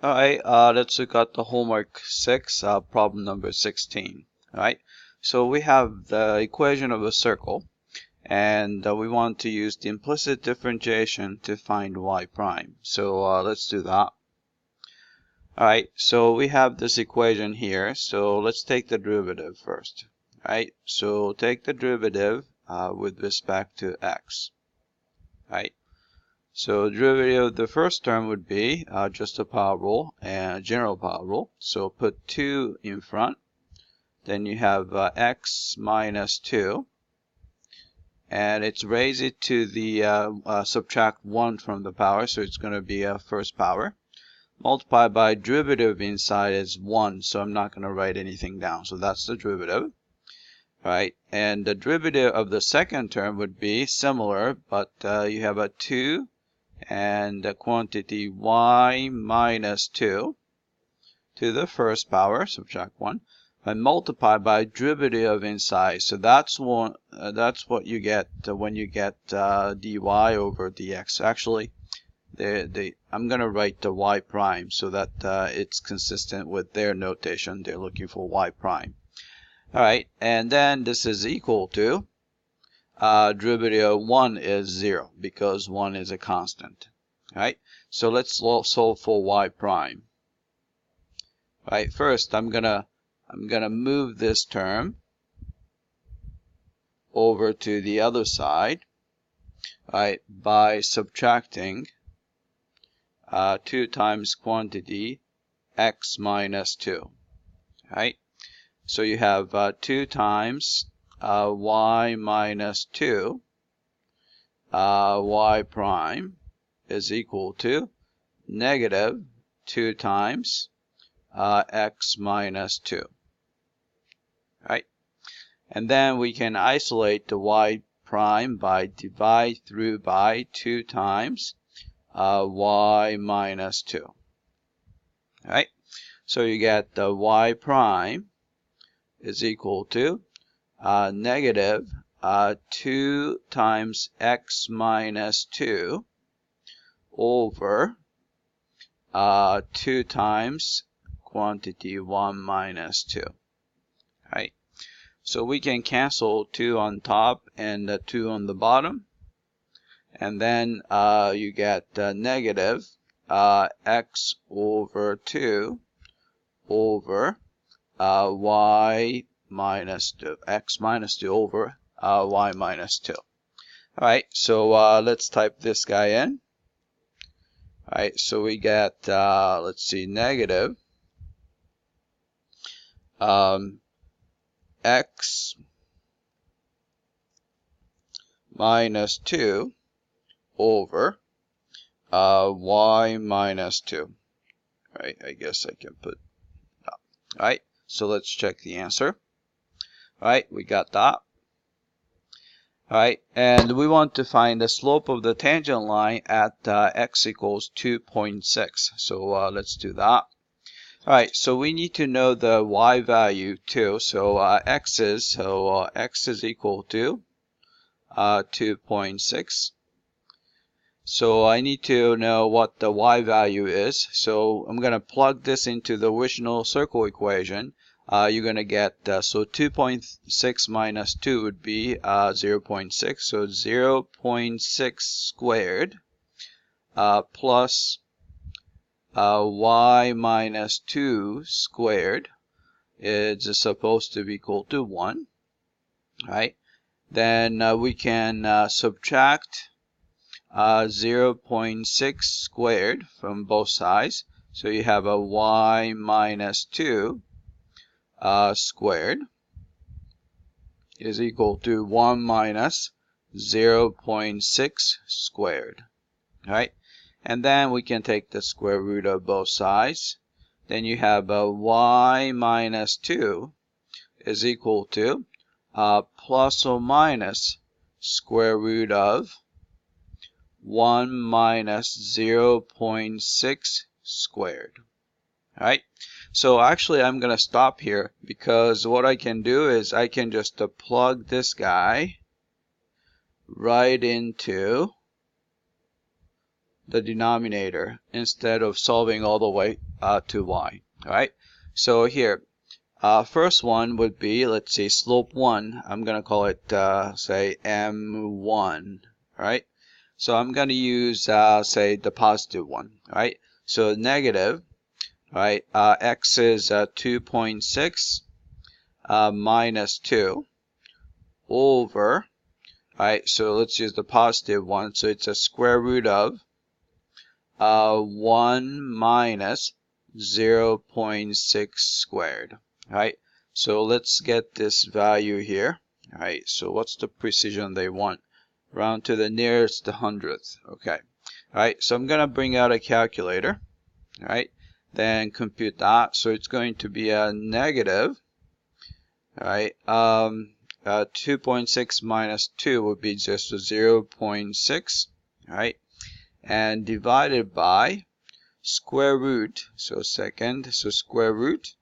Alright, let's look at the homework 6, problem number 16. Alright, so we have the equation of a circle, and we want to use the implicit differentiation to find y prime. So let's do that. Alright, so we have this equation here, so let's take the derivative first. Alright, so take the derivative with respect to x. Alright. So derivative of the first term would be just a power rule and a general power rule. So put 2 in front. Then you have x minus 2. And it's raise it to the subtract 1 from the power. So it's going to be a first power. Multiply by derivative inside is 1. So I'm not going to write anything down. So that's the derivative. Right. And the derivative of the second term would be similar. But you have a 2. And the quantity y minus 2 to the first power, subtract 1, and multiply by derivative inside. So that's what you get when you get dy over dx. Actually, I'm going to write the y prime so that it's consistent with their notation. They're looking for y prime. All right, and then this is equal to derivative of 1 is 0 because 1 is a constant. Right? So let's solve for y prime. Right? First, I'm gonna move this term over to the other side. Right? By subtracting 2 times quantity x minus 2. Right? So you have 2 times y minus 2 y prime is equal to negative 2 times x minus 2. Right? And then we can isolate the y prime by divide through by 2 times y minus 2. Right? So you get the y prime is equal to negative 2 times x minus 2 over 2 times quantity 1 minus 2. Right? So we can cancel 2 on top and 2 on the bottom. And then you get negative x over 2 over y minus 2, x minus 2 over y minus 2. Alright, so let's type this guy in. Alright, so we get, let's see, negative x minus 2 over y minus 2. Alright, I guess I can put that. Alright, so let's check the answer. Alright, we got that. Alright, and we want to find the slope of the tangent line at x equals 2.6. So let's do that. Alright, so we need to know the y value too. So x is equal to 2.6. So I need to know what the y value is. So I'm going to plug this into the original circle equation. You're going to get, so 2.6 minus 2 would be 0.6. So 0.6 squared plus y minus 2 squared is supposed to be equal to 1. Right? Then we can subtract 0.6 squared from both sides. So you have a y minus 2 squared is equal to 1 minus 0.6 squared. Right? And then we can take the square root of both sides. Then you have a y minus 2 is equal to plus or minus square root of 1 minus 0.6 squared. Alright, so actually I'm going to stop here because what I can do is I can just plug this guy right into the denominator instead of solving all the way to y. All right. So here, first one would be, let's see, slope 1. I'm gonna call it say m1. All right. So I'm gonna use say the positive one. All right. So negative. All right. X is 2.6 minus 2 over. Alright, so let's use the positive one. So it's a square root of 1 minus 0.6 squared. Alright, so let's get this value here. Alright, so what's the precision they want? Round to the nearest hundredth. Okay. Alright, so I'm going to bring out a calculator. Alright, then compute that. So it's going to be a negative. Alright, 2.6 minus 2 would be just 0.6, right? And divided by square root, so square root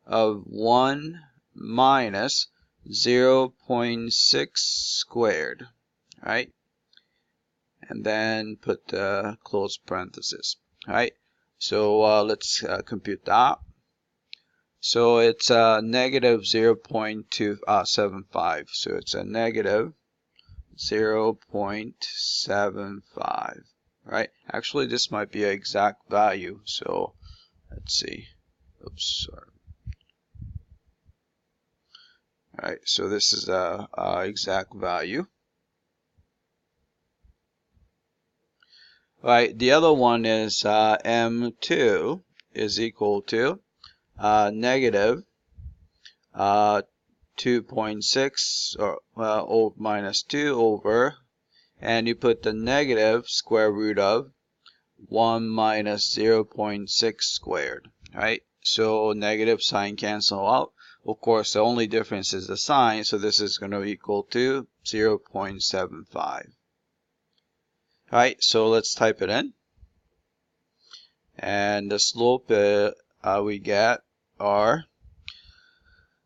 of 1 minus 0.6 squared, right? And then put the close parenthesis, right? So let's compute that. So it's negative 0.275. So it's a negative 0.75. Right? Actually, this might be an exact value. So let's see. Oops, sorry. All right. So this is a exact value. All right. The other one is M2 is equal to negative 2.6 or minus 2 over, and you put the negative square root of 1 minus 0.6 squared, right? So negative sign cancel out. Of course, the only difference is the sign, so this is going to equal to 0.75. Alright, so let's type it in. And the slope we get are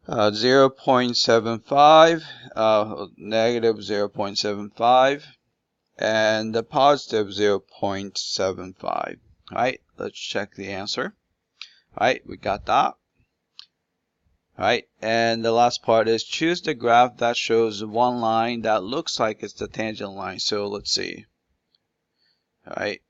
0.75, negative 0.75, and the positive 0.75. Alright, let's check the answer. Alright, we got that. Alright, and the last part is choose the graph that shows one line that looks like it's the tangent line. So let's see. Alright.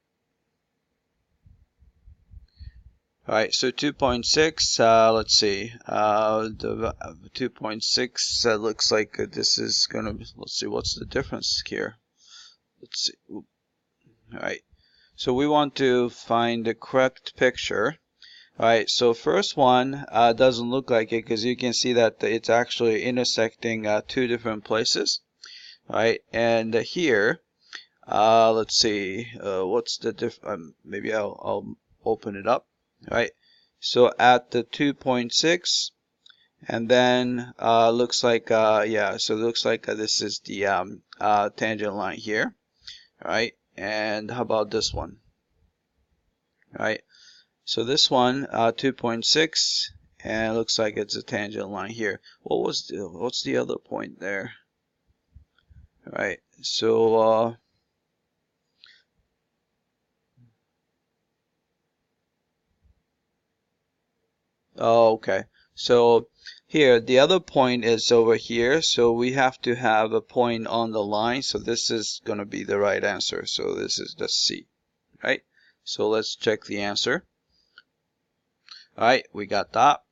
Alright, so 2.6, let's see, the 2.6 looks like this is gonna be, let's see, what's the difference here? Let's see. Alright, so we want to find the correct picture. Alright, so first one doesn't look like it because you can see that it's actually intersecting two different places. Alright, and here, let's see, what's the maybe I'll open it up. Right, so at the 2.6, and then looks like yeah, so it looks like this is the tangent line here. Right, and how about this one? Right, so this one 2.6, and it looks like it's a tangent line here. What's the other point there? Right, so oh, okay. So here, the other point is over here. So we have to have a point on the line. So this is going to be the right answer. So this is the C, right? So let's check the answer. All right, we got that.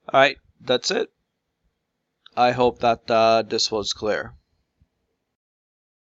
All right, that's it. I hope that this was clear.